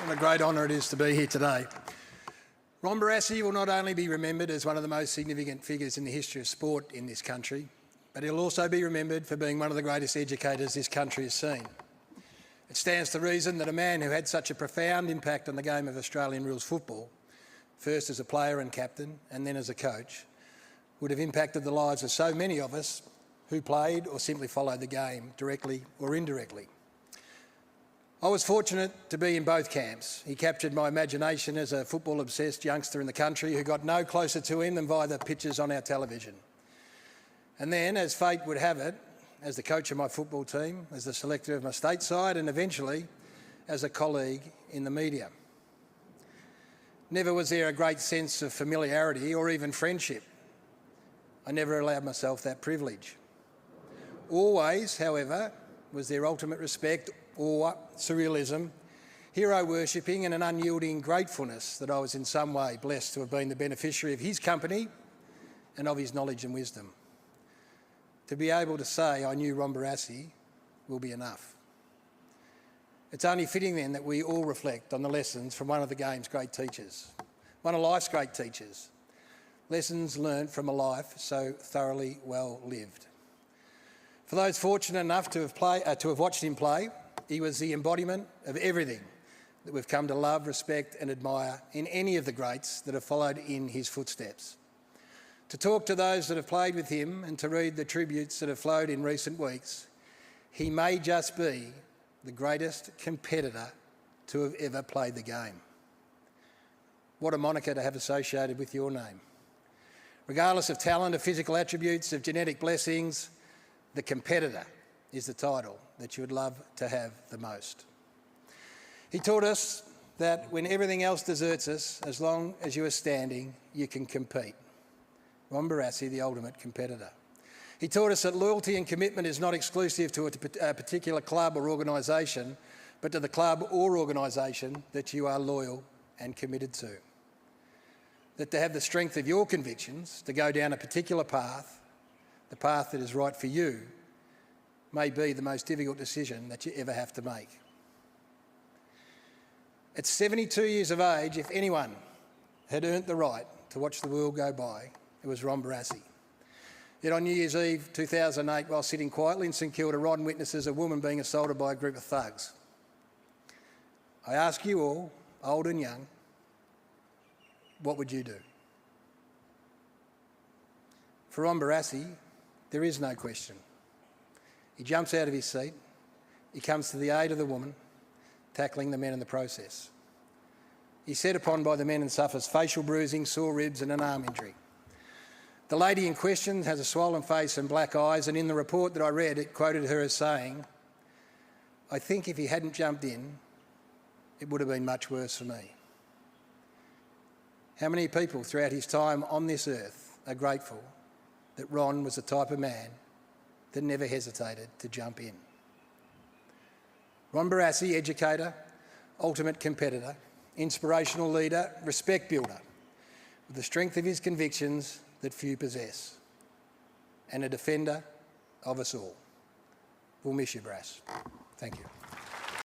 What a great honour it is to be here today. Ron Barassi will not only be remembered as one of the most significant figures in the history of sport in this country, but he'll also be remembered for being one of the greatest educators this country has seen. It stands to reason that a man who had such a profound impact on the game of Australian rules football, first as a player and captain and then as a coach, would have impacted the lives of so many of us who played or simply followed the game, directly or indirectly. I was fortunate to be in both camps. He captured my imagination as a football-obsessed youngster in the country who got no closer to him than via the pictures on our television. And then, as fate would have it, as the coach of my football team, as the selector of my state side, and eventually as a colleague in the media. Never was there a great sense of familiarity or even friendship. I never allowed myself that privilege. Always, however, was there ultimate respect, awe, surrealism, hero worshipping and an unyielding gratefulness that I was in some way blessed to have been the beneficiary of his company and of his knowledge and wisdom. To be able to say I knew Ron Barassi will be enough. It's only fitting then that we all reflect on the lessons from one of the game's great teachers, one of life's great teachers, lessons learnt from a life so thoroughly well lived. For those fortunate enough to have watched him play, he was the embodiment of everything that we've come to love, respect and admire in any of the greats that have followed in his footsteps. To talk to those that have played with him and to read the tributes that have flowed in recent weeks, he may just be the greatest competitor to have ever played the game. What a moniker to have associated with your name. Regardless of talent, of physical attributes, of genetic blessings, the competitor is the title that you would love to have the most. He taught us that when everything else deserts us, as long as you are standing, you can compete. Ron Barassi, the ultimate competitor. He taught us that loyalty and commitment is not exclusive to a particular club or organisation, but to the club or organisation that you are loyal and committed to. That to have the strength of your convictions to go down a particular path, the path that is right for you, may be the most difficult decision that you ever have to make. At 72 years of age, if anyone had earned the right to watch the world go by, it was Ron Barassi. Yet on New Year's Eve 2008, while sitting quietly in St Kilda, Ron witnesses a woman being assaulted by a group of thugs. I ask you all, old and young, what would you do? For Ron Barassi, there is no question. He jumps out of his seat, he comes to the aid of the woman, tackling the men in the process. He's set upon by the men and suffers facial bruising, sore ribs and an arm injury. The lady in question has a swollen face and black eyes, and in the report that I read, it quoted her as saying, "I think if he hadn't jumped in, it would have been much worse for me." How many people throughout his time on this earth are grateful that Ron was the type of man that never hesitated to jump in? Ron Barassi, educator, ultimate competitor, inspirational leader, respect builder, with the strength of his convictions that few possess, and a defender of us all. We'll miss you, Brass. Thank you.